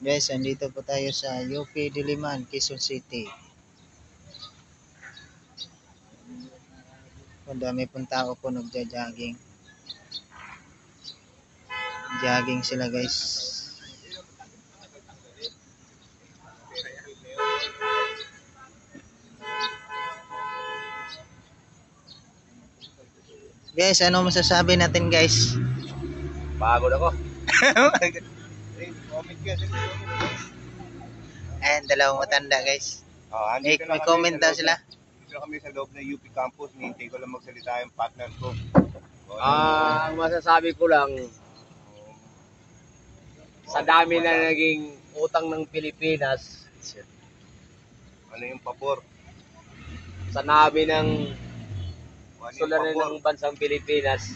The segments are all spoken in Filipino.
Guys, andito po tayo sa UP Diliman, Quezon City. Ang dami pong tao po nagja-jogging. Jogging sila guys. Guys, ano masasabi natin guys? Pagod ako. Ayan, dalawang matanda guys. May comment daw sila. Dito kami sa loob ng UP campus. Nihintay ko lang magsalita yung partner ko. Ang masasabi ko lang, sa dami na naging utang ng Pilipinas, Ano yung pabor? sa dami ng Ano yung suliranin pabor? ng bansang Pilipinas,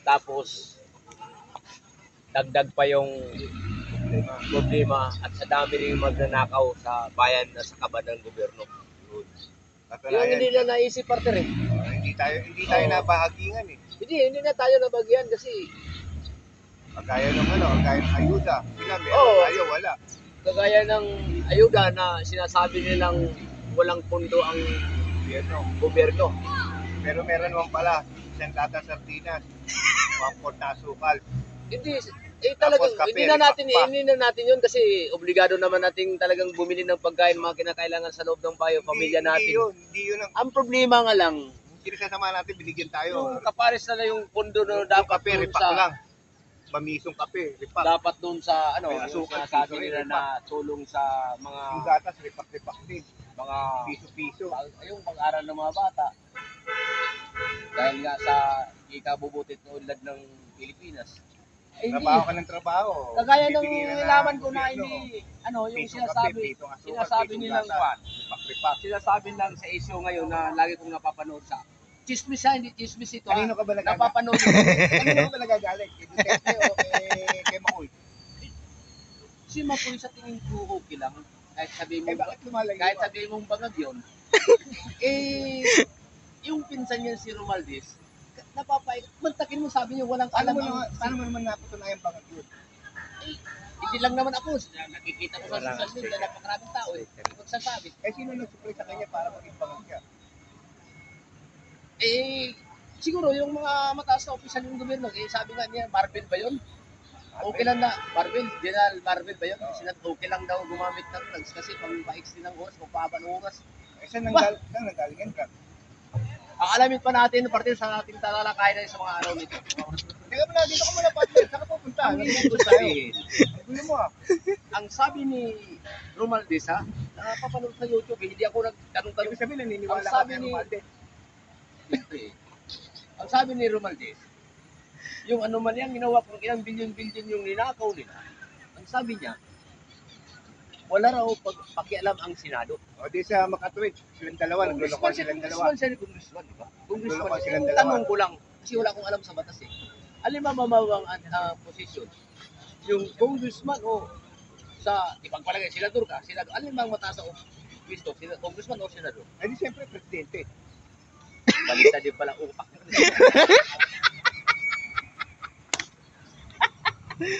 tapos dagdag pa yung problema at sa dami rin magnanakaw sa bayan na sa kaban ng gobyerno. Yung Katunayan, hindi na naisip partner eh. hindi tayo nabahagingan eh. Hindi na tayo nabagyan kasi Kagaya ng kagaya ng ayuda. Sila meron, Oo. tayo wala. kagaya ng ayuda na sinasabi nilang walang pundo ang Gobyerno. gobyerno. Pero meron naman pala, isang lata sardinas, 1/4 na asukal. Hindi talagang Tapos kape, hindi na ripakpa. natin 'yun kasi obligado naman nating talagang bumili ng pagkain mga kinakailangan sa loob ng bayo, pamilya natin. Hindi yun ang Ang problema nga lang, sinasama natin, binigyan tayo. yung kapares na yung pondo na dapat Kape, doon ripak sa lang. Mamisong kape, ripak. dapat doon sa May yung asukal, sinasabi piso, nila ripak. na tulong sa mga Yung gatas, ripak-ripak din. mga Piso-piso. yung pag-aral ng mga bata. Dahil nga sa ikabubutit na unlad ng Pilipinas. Ay, hindi. Trabaho ka ng trabaho. Kagaya ng Bibigyan na nilaman ko na gobyerno. hindi, yung Pisong sinasabi, kape, pisong asukal, sinasabi pisong nilang gatas, kwan, ripak-ripak. sinasabi lang sa issue ngayon na lagi kong napapanood sa chismis ha, hindi chismis ito ha. Kanino ka ba nagagalit? Napapanood ko. Kanino ka ba nagagalit? Kay Duterte o kay Makoy? Si Mapoy sa tingin ko okay lang. Kahit sabihin Eh mo, bakit lumalayo kahit ka? sabihin mong bangag yun, yung pinsan niya si Romualdez, mantakin mo sabi niya walang alam Paano mo naman napatunayan bangag yun? hindi lang naman ako. Nakikita ko sa social media, napakaraming tao eh. Magsasabi. Eh sino nagsupply sa kanya para maging bangag siya? Siguro yung mga mataas na opisyal ng gobyerno, sabi nga niya, Marvel ba yun? Okay lang na, Marvel, General Marvel ba yun? Okay lang daw gumamit ng drugs kasi pang pa-extend ng oras, pang ng oras. Eh saan nanggalingan ka? Alamin pa natin, parte sa ating talalakayan na sa mga araw nito. Teka muna, dito ka muna partner. Saan ka pupunta? Ang ibig ko sabihin, Gulo mo ah. ang sabi ni Romualdez ha, nakapapanood sa YouTube, hindi ako nagtanong-tanong. Ibig sabihin, naniniwala Ang ka sabi kay ni- Romualdez. Ang sabi ni Romualdez, yung ano man yan, ginawa kung ilang bilyon-bilyon yung ninakaw nila. Ang sabi niya, wala raw pakialam ang Senado. O di sa Makatwid, silang dalawa, naglulokon silang dalawa. Congressman, di ba? Congressman. Naglulokon silang dalawa. Tanong ko lang, kasi wala akong alam sa batas eh. Alin ba mamawang posisyon? Yung congressman o sa ipagpalagay, senador ka, senador, alin ba ang mataas sa pwesto? Congressman o senador? Eh di siyempre, presidente. Balita din pala upak.